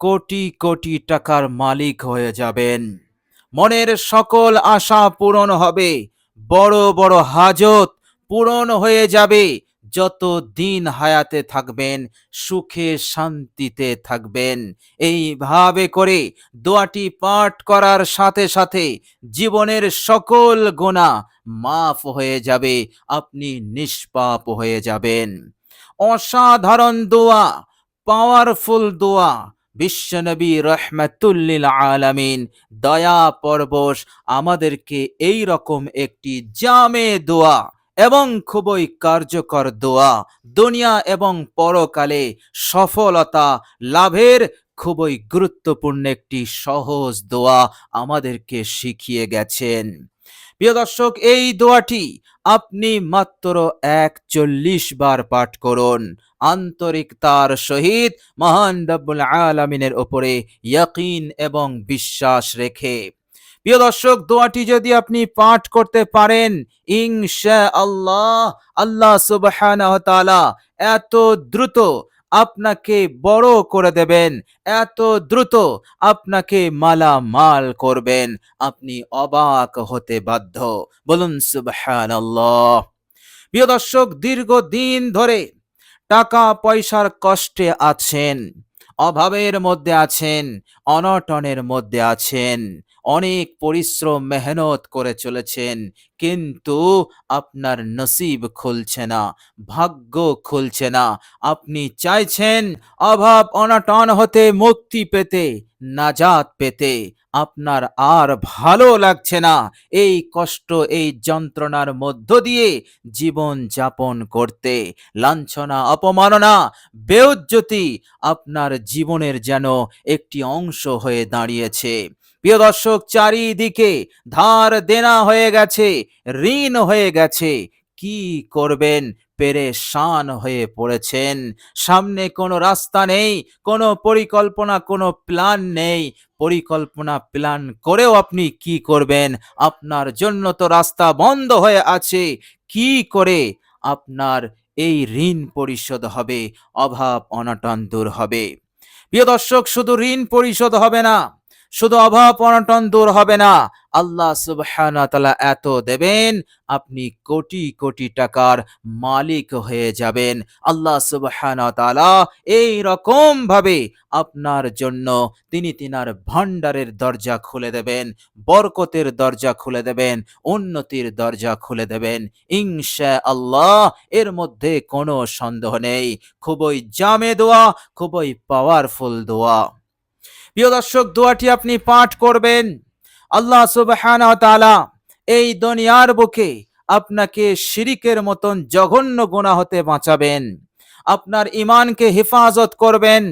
কোটি কোটি টাকার মালিক হয়ে যাবেন। মনের সকল আশা পূরণ হবে, বড় বড় হাজত পূরণ হয়ে যাবে। যত দিন হায়াতে থাকবেন সুখে শান্তিতে থাকবেন। এইভাবে করে দোয়াটি পাঠ করার সাথে সাথে জীবনের সকল গুনাহ মাফ হয়ে যাবে, আপনি নিষ্পাপ হয়ে যাবেন। অসাধারণ দোয়া, পাওয়ারফুল দোয়া। বিশ্বনবী রহমাতুল্লিল আলামিন দয়া পরবশ আমাদেরকে এই রকম একটি জামে দোয়া এবং খুবই কার্যকর দোয়া, দুনিয়া এবং পরকালে সফলতা লাভের খুবই গুরুত্বপূর্ণ একটি সহজ দোয়া আমাদেরকে শিখিয়ে গেছেন। প্রিয় দর্শক, এই দোয়াটি আপনি মাত্র ৪১ বার পাঠ করুন, আন্তরিকতার সহিত মহান রব্বুল আলামিনের উপরে ইয়াকিন এবং বিশ্বাস রেখে। প্রিয় দর্শক, দোয়াটি যদি আপনি পাঠ করতে পারেন, ইনশাআল্লাহ আল্লাহ সুবহানাহু ওয়া তাআলা এত দ্রুত আপনাকে বড় করে দেবেন, এত দ্রুত আপনাকে মালামাল করবেন, আপনি অবাক হতে বাধ্য। বলুন সুবহানাল্লাহ। প্রিয় দর্শক, দীর্ঘদিন ধরে টাকা পয়সার কষ্টে আছেন, অভাবের মধ্যে আছেন, অনটনের মধ্যে আছেন, অনেক পরিশ্রম মেহনত করে চলেছেন, কিন্তু আপনার নসিব খুলছে না, ভাগ্য খুলছে না। আপনি চাইছেন অভাব অনটন হতে মুক্তি পেতে, নাজাত পেতে, আপনার আর ভালো লাগছে না এই কষ্ট এই যন্ত্রণার মধ্য দিয়ে জীবন যাপন করতে। লাঞ্ছনা, অপমাননা, বেউজ্জতি আপনার জীবনের যেন একটি অংশ হয়ে দাঁড়িয়েছে। প্রিয় দর্শক, চারিদিকে ধার দেনা হয়ে গেছে, ঋণ হয়ে গেছে। কি করবেন? পেরেশান হয়ে পড়েছেন। সামনে কোনো রাস্তা নেই, কোনো পরিকল্পনা, কোনো প্ল্যান নেই। পরিকল্পনা প্ল্যান করেও আপনি কি করবেন? আপনার জন্য তো রাস্তা বন্ধ হয়ে আছে। কি করে আপনার এই ঋণ পরিশোধ হবে? অভাব অনটন দূর হবে। প্রিয় দর্শক, শুধু ঋণ পরিশোধ হবে না, শুধু অভাব অনটন দূর হবে না, আল্লাহ সুবহানাহু ওয়া তাআলা এত দেবেন, আপনি কোটি কোটি টাকার মালিক হয়ে যাবেন। আল্লাহ সুবহানাহু ওয়া তাআলা এই রকম ভাবে আপনার জন্য তিনি তিনার ভান্ডারের দরজা খুলে দেবেন, বরকতের দরজা খুলে দেবেন, উন্নতির দরজা খুলে দেবেন ইনশাআল্লাহ। এর মধ্যে কোনো সন্দেহ নেই। খুবই জামে দোয়া, খুবই পাওয়ারফুল দোয়া। প্রিয় দর্শক, দোয়াটি আপনি পাঠ করবেন, আল্লাহ সুবহানাহু ওয়া তাআলা এই দুনিয়ার বুকে আপনাকে শিরিকের মতন জঘন্য গুনাহ হতে বাঁচাবেন, আপনার ঈমানকে হেফাজত করবেন,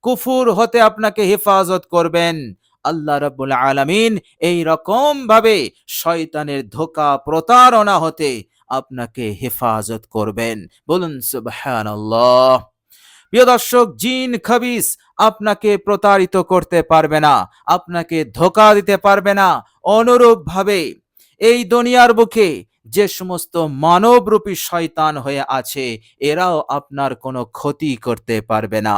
কুফর হতে আপনাকে হেফাজত করবেন। আল্লাহ রাব্বুল আলামিন এই রকম ভাবে শয়তানের ধোঁকা প্রতারণা হতে আপনাকে হেফাজত করবেন। বলুন সুবহানাল্লাহ। প্রিয় দর্শক, জিন খাবিস আপনাকে প্রতারিত করতে পারবে না, আপনাকে ধোঁকা দিতে পারবে না। অনুরূপ ভাবে এই দুনিয়ার বুকে যে সমস্ত মানবরূপী শয়তান হয়ে আছে, এরাও আপনার কোনো ক্ষতি করতে পারবে না।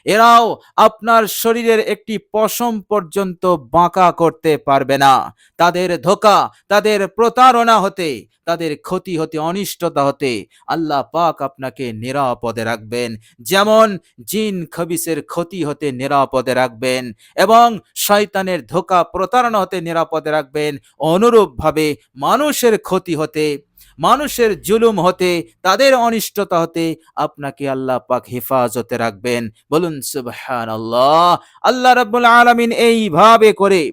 এরাও আপনার শরীরের একটি পশম পর্যন্ত বাঁকা করতে পারবে না। তাদের ধোঁকা, তাদের প্রতারণা হতে, তাদের ক্ষতি হতে, অনিষ্টতা হতে আল্লাহ পাক আপনাকে নিরাপদে রাখবেন। যেমন জিন খবিসের ক্ষতি হতে নিরাপদে রাখবেন এবং শয়তানের ধোঁকা প্রতারণা হতে নিরাপদে রাখবেন, অনুরূপভাবে মানুষের ক্ষতি হতে, মানুষের জুলুম হতে, তাদের অনিষ্টতা হতে আপনাকে আল্লাহ পাক হেফাজতে রাখবেন। বলুন সুবহানাল্লাহ। আল্লাহ রাব্বুল আলামিন এইভাবে করে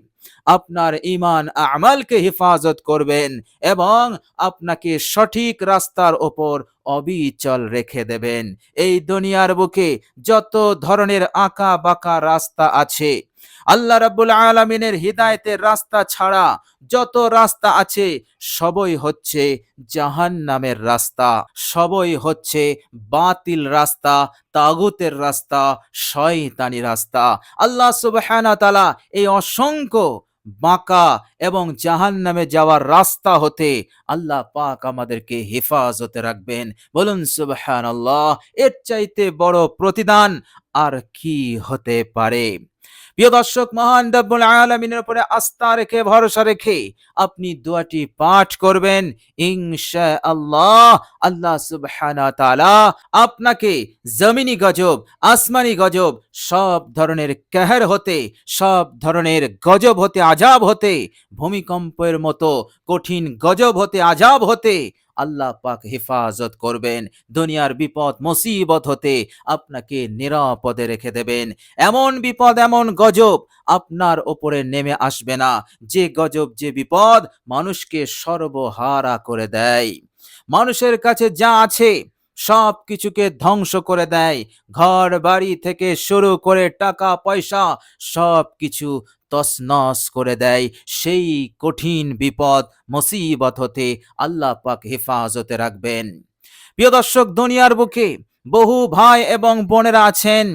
আপনার ঈমান আমালকে হেফাজত করবেন এবং আপনাকে সঠিক রাস্তার ওপর অবিচল রেখে দেবেন। এই দুনিয়ার বুকে যত ধরনের আঁকা বাঁকা রাস্তা আছে, আল্লাহ রাব্বুল আলামিনের হিদায়াতের রাস্তা ছাড়া যত রাস্তা আছে সবই হচ্ছে জাহান্নামের রাস্তা, সবই হচ্ছে বাতিল রাস্তা, তাগুতের রাস্তা, শয়তানি রাস্তা। আল্লাহ সুবহানাহু ওয়া তাআলা এই অসংখ্য বাঁকা এবং জাহান্নামে যাওয়ার রাস্তা হতে আল্লাহ পাক আমাদেরকে হেফাজতে রাখবেন। বলুন সুবহানাল্লাহ। এর চাইতে বড় প্রতিদান আর কি হতে পারে? প্রিয় দর্শক, মহান রব্বুল আলামিনের উপরে আস্থা রেখে ভরসা রেখে আপনি দোয়াটি পাঠ করবেন, ইনশাআল্লাহ আল্লাহ সুবহানাহু ওয়া তাআলা আপনাকে জমিনি গজব, আসমানি গজব, সব ধরনের কেহের হতে, সব ধরনের গজব হতে, আযাব হতে, ভূমিকম্পের মতো কঠিন গজব হতে, আযাব হতে আল্লাহ পাক হেফাজত করবেন। দুনিয়ার বিপদ মুসিবত হতে আপনাকে নিরাপদে রেখে দেবেন। এমন বিপদ, এমন গজব আপনার ওপরে নেমে আসবে না, যে গজব, যে বিপদ মানুষকে সর্বহারা করে দেয়। মানুষের কাছে যা আছে সব কিছুকে ধ্বংস করে দেয়। ঘর বাড়ি থেকে শুরু করে টাকা পয়সা সব কিছু তছনছ করে দেয়। সেই কঠিন বিপদ মুসিবত হতে আল্লাহ পাক হেফাজতে রাখবেন। প্রিয় দর্শক, দুনিয়ার বুকে বহু ভাই এবং বোনেরা আছেন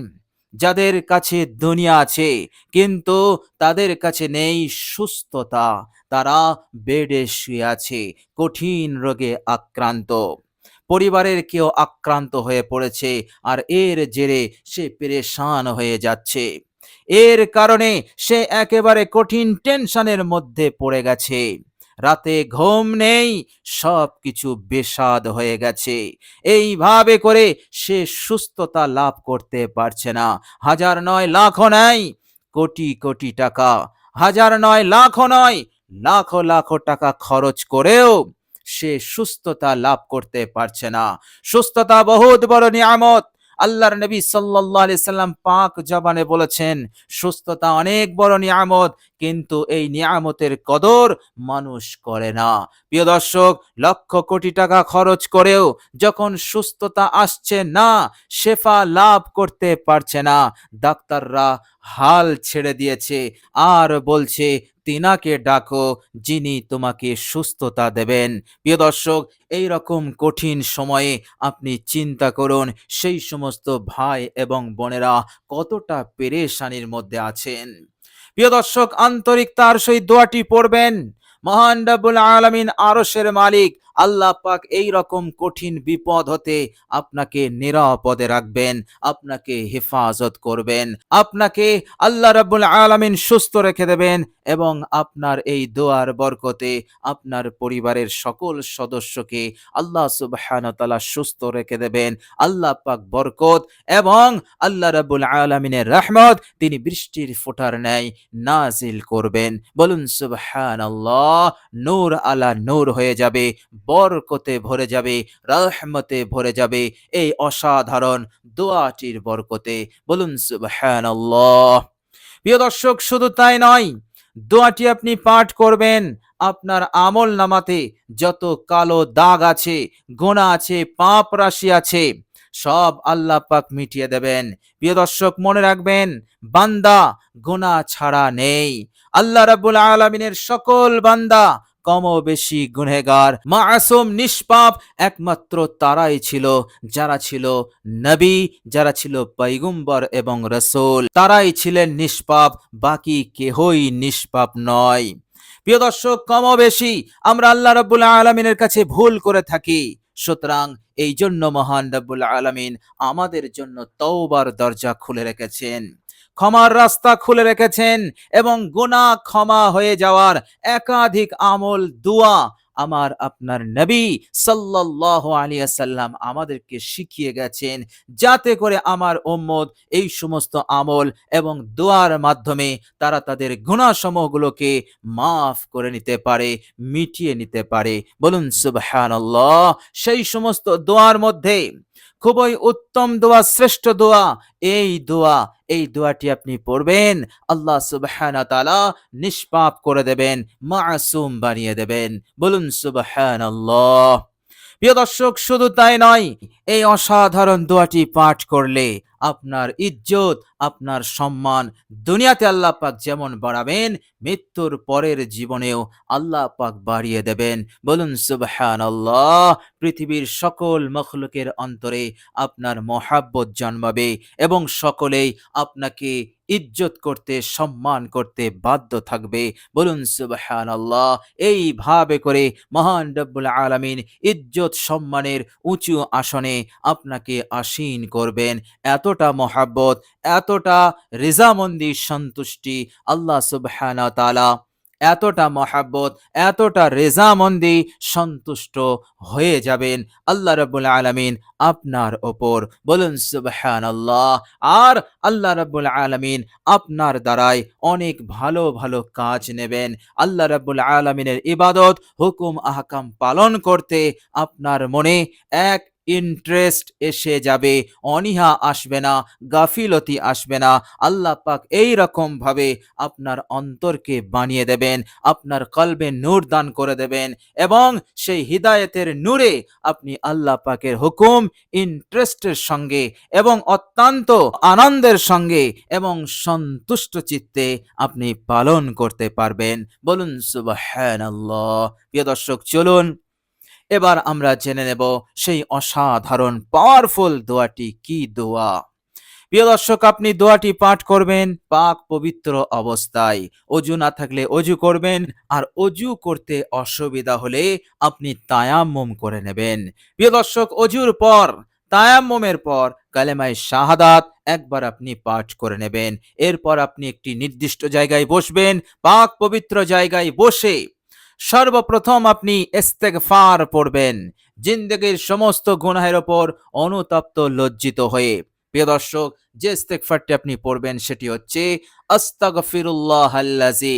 যাদের কাছে দুনিয়া আছে, কিন্তু তাদের কাছে নেই সুস্থতা। তারা বেডে শুয়ে আছে, কঠিন রোগে আক্রান্ত। পরিবারের কেউ আক্রান্ত হয়ে পড়েছে, আর এর জেরে সে পেরেশান হয়ে যাচ্ছে। এর কারণে সে একেবারে কঠিন টেনশনের মধ্যে পড়ে গেছে। রাতে ঘুম নেই, সব কিছু বেস্বাদ হয়ে গেছে। এইভাবে করে সে সুস্থতা লাভ করতে পারছে না। হাজার নয়, লাখও নাই, কোটি কোটি টাকা, হাজার নয়, লাখও নয়, লাখো লাখো টাকা খরচ করেও সে সুস্থতা লাভ করতে পারছে না। সুস্থতা বহুত বড় নিয়ামত। আল্লাহর নবী সাল্লাল্লাহু আলাইহি সাল্লাম পাক জবানে বলেছেন, সুস্থতা অনেক বড় নিয়ামত, কিন্তু এই নিয়ামতের কদর মানুষ করে না। প্রিয় দর্শক, লক্ষ কোটি টাকা খরচ করেও যখন সুস্থতা আসছে না, শেফা লাভ করতে পারছে না, ডাক্তাররা হাল ছেড়ে দিয়েছে আর বলছে, তিনাকে ডাকো যিনি তোমাকে সুস্থতা দেবেন। প্রিয় দর্শক, এই রকম কঠিন সময়ে আপনি চিন্তা করুন সেই সমস্ত ভাই এবং বোনেরা কতটা পেরেশানির মধ্যে আছেন। প্রিয় দর্শক, আন্তরিকতার সহিত দোয়াটি পড়বেন। মহান রব্বুল আলামিন আরশের মালিক আল্লাহ পাক এই রকম কঠিন বিপদ হতে আপনাকে নিরাপদে রাখবেন, আপনাকে হেফাজত করবেন, আপনাকে আল্লাহ রাব্বুল আলামিন সুস্থ রেখে দেবেন, এবং আপনার এই দোয়ার বরকতে আপনার পরিবারের সকল সদস্যকে আল্লাহ সুবহানাহু ওয়া তাআলা সুস্থ রেখে দেবেন। আল্লাহ পাক বরকত এবং আল্লাহ রাব্বুল আলামিনের রহমত তিনি বৃষ্টির ফোঁটার ন্যায় নাজিল করবেন। বলুন সুবহানাল্লাহ। নূর আলা নূর হয়ে যাবে, বরকতে ভরে যাবে, রহমতে ভরে যাবে এই অসাধারণ দোয়াটির বরকতে। বলুন সুবহানাল্লাহ। প্রিয় দর্শক, শুধু তাই নয়, দোয়াটি আপনি পাঠ করবেন, আপনার আমল নামাতে যত কালো দাগ আছে, গোনা আছে, পাপ রাশি আছে, সব আল্লাহ পাক মিটিয়ে দেবেন। প্রিয় দর্শক, মনে রাখবেন, বান্দা গোনা ছাড়া নেই। আল্লাহ রাব্বুল আলামিনের সকল বান্দা কম বেশি গুনহেগার, মাসুম, নিষ্পাপ একমাত্র তারাই ছিল যারা ছিল নবী, যারা ছিল পয়গম্বর এবং রাসূল, তারাই ছিলেন নিষ্পাপ, বাকি কেহই নিষ্পাপ নয়। প্রিয় দর্শক, কম বেশি আমরা আল্লাহ রাব্বুল আলামিনের কাছে ভুল করে থাকি। সুতরাং এই জন্য মহান রাব্বুল আলামিন আমাদের জন্য তওবার দরজা খুলে রেখেছেন, ক্ষমার রাস্তা খুলে রেখেছেন, এবং গুনাহ ক্ষমা হয়ে যাওয়ার একাধিক আমল, দোয়া আমার আপনার নবী সাল্লাল্লাহু আলাইহি ওয়াসাল্লাম আমাদেরকে শিখিয়ে গেছেন, যাতে করে আমার উম্মত এই সমস্ত আমল এবং দোয়ার মাধ্যমে তারা তাদের গুনাহসমূহগুলোকে মাফ করে নিতে পারে, মিটিয়ে নিতে পারে। বলুন সুবহানাল্লাহ। সেই সমস্ত দোয়ার মধ্যে খুবই উত্তম দোয়া, শ্রেষ্ঠ দোয়া এই দোয়াটি আপনি পড়বেন, আল্লাহ সুবহানাহু ওয়া তাআলা নিষ্পাপ করে দেবেন, মাসুম বানিয়ে দেবেন। বলুন সুবহানাল্লাহ। প্রিয় দর্শক, শুধু তাই নয়, এই অসাধারণ দোয়াটি পাঠ করলে আপনার ইজ্জত, আপনার সম্মান দুনিয়াতে আল্লাহ পাক যেমন বাড়াবেন, মৃত্যুর পরের জীবনেও আল্লাহ পাক বাড়িয়ে দেবেন। বলুন সুবহানাল্লাহ। পৃথিবীর সকল মখলুকের অন্তরে আপনার মহাব্বত জন্মাবে এবং সকলেই আপনাকে ইজ্জত করতে, সম্মান করতে বাধ্য থাকবে। বলুন সুবহানাল্লাহ। এইভাবে করে মহান রব্বুল আলামিন ইজ্জত সম্মানের উঁচু আসনে আপনাকে আসীন করবেন। এতটা মহাব্বত, এতটা রেজামন্দি সন্তুষ্টি আল্লাহ সুবহানাহু ওয়া তাআলা, এতটা মহাব্বত, এতটা রেজামন্দি সন্তুষ্ট হয়ে যাবেন আল্লাহ রাব্বুল আলামিন আপনার ওপর। বলুন সুবহানাল্লাহ। আর আল্লাহ রাব্বুল আলামিন আপনার দ্বারাই অনেক ভালো ভালো কাজ নেবেন। আল্লাহ রাব্বুল আলামিনের ইবাদত, হুকুম আহকাম পালন করতে আপনার মনে এক ইন্টারেস্ট এসে যাবে, অনীহা আসবে না, গাফিলতি আসবে না। আল্লাহ পাক এই রকম ভাবে আপনার অন্তরকে বানিয়ে দেবেন, আপনার কলবে নূর দান করে দেবেন এবং সেই হিদায়েতের নূরে আপনি আল্লাহ পাকের হুকুম ইন্টারেস্টের সঙ্গে এবং অত্যন্ত আনন্দের সঙ্গে এবং সন্তুষ্ট চিত্তে আপনি পালন করতে পারবেন। বলুন সুবহানাল্লাহ। প্রিয় দর্শক, চলুন এবার আমরা জেনে নেব সেই অসাধারণ পাওয়ারফুল দোয়াটি কি দোয়া। প্রিয় দর্শক, আপনি দোয়াটি পাঠ করবেন পাক পবিত্র অবস্থায়। অজু না থাকলে অজু করবেন, আর অজু করতে অসুবিধা হলে আপনি তায়াম্মুম করে নেবেন। প্রিয় দর্শক, অজুর পর, তায়াম্মুমের পর কালেমায়ে শাহাদাত একবার আপনি পাঠ করে নেবেন। এরপর আপনি একটি নির্দিষ্ট জায়গায় বসবেন। পাক পবিত্র জায়গায় বসে সর্বপ্রথম আপনি ইস্তেগফার পড়বেন, জিন্দেগীর সমস্ত গুনাহের ওপর অনুতপ্ত লজ্জিত হয়ে। প্রিয় দর্শক, যে ইস্তেগফারটি আপনি পড়বেন সেটি হচ্ছে আস্তাগফিরুল্লাহাল্লাযী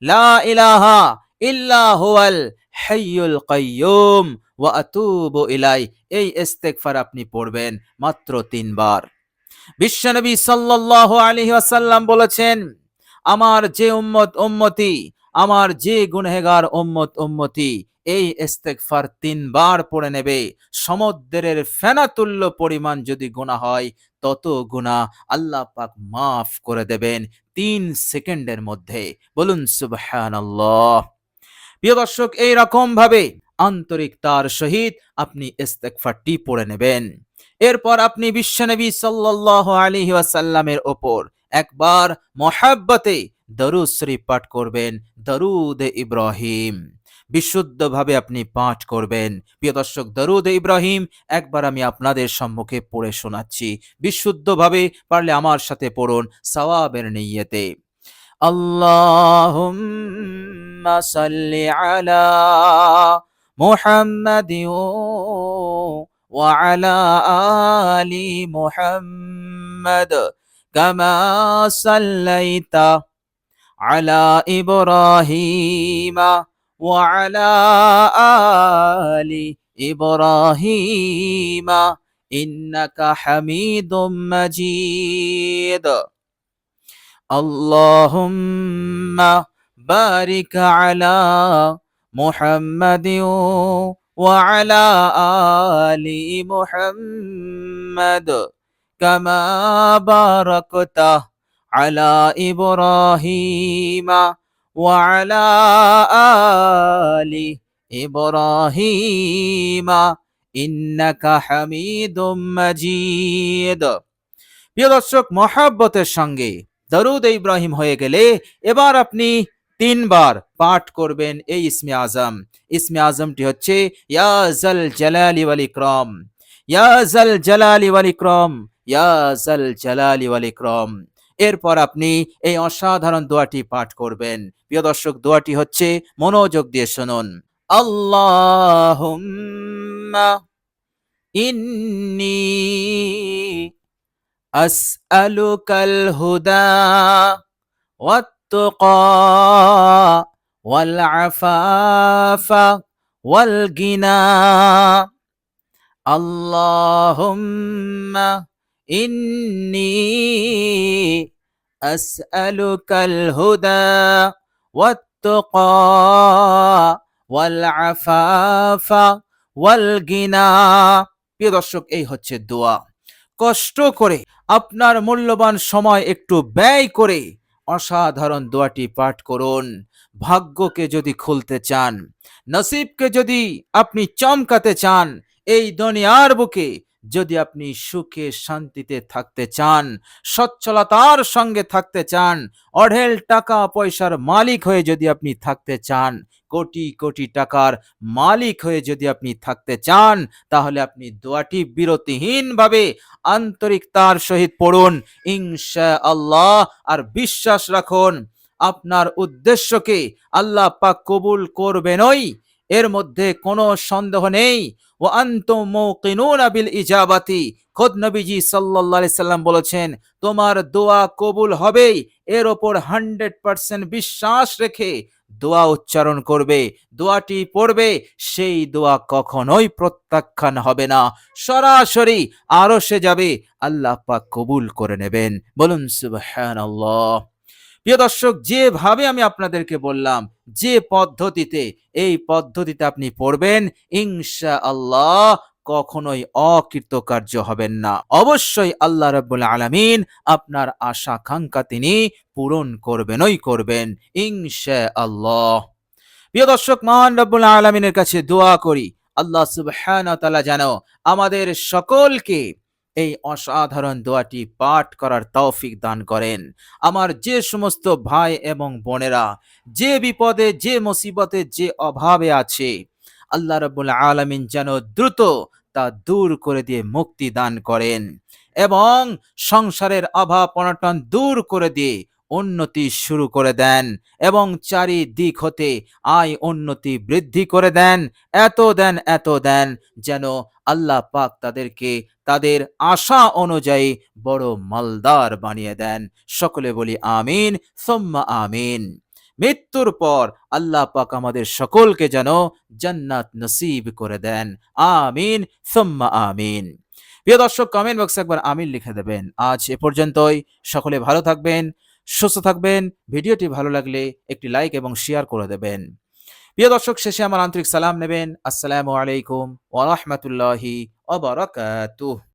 লা ইলাহা ইল্লা হুয়াল হাইয়ুল কাইয়্যুম ওয়া আতুবু ইলাই। এই ইস্তেগফার আপনি পড়বেন মাত্র 3 বার। বিশ্বনবী সাল্লাল্লাহু আলাইহি ওয়াসাল্লাম বলেছেন, আমার যে উম্মতি, আমার যে গুনহেগার উম্মতি এই ইস্তেগফার 3 বার পড়ে নেবে, সমুদ্রের ফেনাতুল্য পরিমাণ যদি গুনাহ হয়, তত গুনাহ আল্লাহ পাক মাফ করে দেবেন 3 সেকেন্ডের মধ্যে। বলুন সুবহানাল্লাহ। প্রিয় দর্শক, এই রকম ভাবে আন্তরিকতার সহিত আপনি ইস্তেগফারটি পড়ে নেবেন। এরপর আপনি বিশ্বনবী সাল্লাল্লাহু আলাইহি ওয়াসাল্লামের ওপর একবার মহাব্বতে দরুদ শরীফ পাঠ করবেন, দরুদ ইব্রাহিম বিশুদ্ধভাবে আপনি পাঠ করবেন। প্রিয় দর্শক, দরুদ ইব্রাহিম একবার আমি আপনাদের সম্মুখে পড়ে শোনাচ্ছি। বিশুদ্ধভাবে পারলে আমার সাথে পড়ুন সওয়াবের নিয়তে। আল্লাহুম্মা সাল্লি আলা মুহাম্মাদিন ওয়া আলা আলি মুহাম্মাদ কামা সাল্লাইতা আলা ইব্রাহিমা ওয়া আলা আলি ইব্রাহিমা ইন্নাকা হামিদুম মাজিদ। আল্লাহুম্মা বারিক আলা মুহাম্মাদিন ওয়া আলা আলি মুহাম্মাদ কামা বারাকতা আলা ইব্রাহিমা ওয়া আলা আলি ইব্রাহিমা ইন্নাকা হামিদুম মাজিদ। প্রিয় দর্শক, মহাব্বতের সঙ্গে দরুদ ইব্রাহিম হয়ে গেলে এবার আপনি 3 বার পাঠ করবেন এই ইসমে আজম। ইসমে আজমটি হচ্ছে ইয়া জাল জালালি ওয়াল ইকরাম, ইয়া জাল জালালি ওয়াল ইকরাম, ইয়া জাল জালালি ওয়াল ইকরাম। এরপর আপনি এই অসাধারণ দোয়াটি পাঠ করবেন। প্রিয় দর্শক, দোয়াটি হচ্ছে, মনোযোগ দিয়ে শুনুন। আল্লাহুম্মা ইন্নী আসআলুকাল হুদা ওয়াত-তুকা ওয়াল আফাফা ওয়াল গিনা। আল্লাহুম্মা ইন্নী আসআলুকাল হুদা ওয়াত-তুকা ওয়াল আফাফা ওয়াল গিনা। প্রিয় দর্শক, এই হচ্ছে দোয়া। কষ্ট করে, আপনার মূল্যবান সময় একটু ব্যয় করে অসাধারণ দোয়াটি পাঠ করুন। ভাগ্যকে যদি খুলতে চান, নসিবকে যদি আপনি চমকাতে চান, এই দুনিয়ার বুকে যদি আপনি সুখে শান্তিতে থাকতে চান, সচ্ছলতার সঙ্গে থাকতে চান, অঢেল টাকা পয়সার মালিক হয়ে যদি আপনি থাকতে চান, কোটি কোটি টাকার মালিক হয়ে যদি আপনি থাকতে চান, তাহলে আপনি দোয়াটি বিরতিহীনভাবে আন্তরিকতার সহিত পড়ুন ইনশাআল্লাহ। আর বিশ্বাস রাখুন, আপনার উদ্দেশ্যকে আল্লাহ পাক কবুল করবেনই, এর মধ্যে কোনো সন্দেহ নেই। ওয়া আনতুম মুকিনুনা বিল ইজাবাতি, খোদ নবীজি সাল্লাল্লাহু আলাইহি সাল্লাম বলেছেন, তোমার দোয়া কবুল হবেই, এর ওপর 100% বিশ্বাস রেখে দোয়া উচ্চারণ করবে, দোয়াটি পড়বে, সেই দোয়া কখনোই প্রত্যাখ্যান হবে না, সরাসরি আরশে যাবে, আল্লাহ পাক কবুল করে নেবেন। বলুন সুবহানাল্লাহ। প্রিয় দর্শক, যেভাবে আমি আপনাদেরকে বললাম, যে পদ্ধতিতে, এই পদ্ধতিতে আপনি পড়বেন, ইনশাআল্লাহ কখনোই অকৃতকার্য হবেন না। অবশ্যই আল্লাহ রাব্বুল আলামিন আপনার আশা আকাঙ্ক্ষা তিনি পূরণ করবেনই করবেন ইনশাআল্লাহ। প্রিয় দর্শক, মহান রব্বুল আলামিনের কাছে দোয়া করি, আল্লাহ সুবহানাহু ওয়া তাআলা যেন আমাদের সকলকে এই অসাধারণ দোয়াটি পাঠ করার তৌফিক দান করেন। আমার যে সমস্ত ভাই এবং বোনেরা যে বিপদে, যে মুসিবতে, যে অভাবে আছে, আল্লাহ রাব্বুল আলামিন যেন দ্রুত তা দূর করে দিয়ে মুক্তি দান করেন এবং সংসারের অভাব অনটন দূর করে দিয়ে উন্নতি শুরু করে দেন এবং চারিদিক হতে আয় উন্নতি বৃদ্ধি করে দেন। এত দেন যেন আল্লাহ পাক তাদেরকে তাদের আশা অনুযায়ী বড় মালদার বানিয়ে দেন। সকলে বলি আমিন সুম্মা আমিন। মৃত্যুর পর আল্লাহ পাক আমাদের সকলকে যেন জান্নাত নসিব করে দেন। আমিন সুম্মা আমিন। প্রিয় দর্শক, কমেন্ট বক্সে একবার আমিন লিখে দেবেন। আজ এ পর্যন্তই। সকলে ভালো থাকবেন, সুস্থ থাকবেন। ভিডিওটি ভালো লাগলে একটি লাইক এবং শেয়ার করে দেবেন। প্রিয় দর্শক, শেষে আমার আন্তরিক সালাম নেবেন। আসসালামু আলাইকুম ওয়া রাহমাতুল্লাহি ওয়া বারাকাতুহু।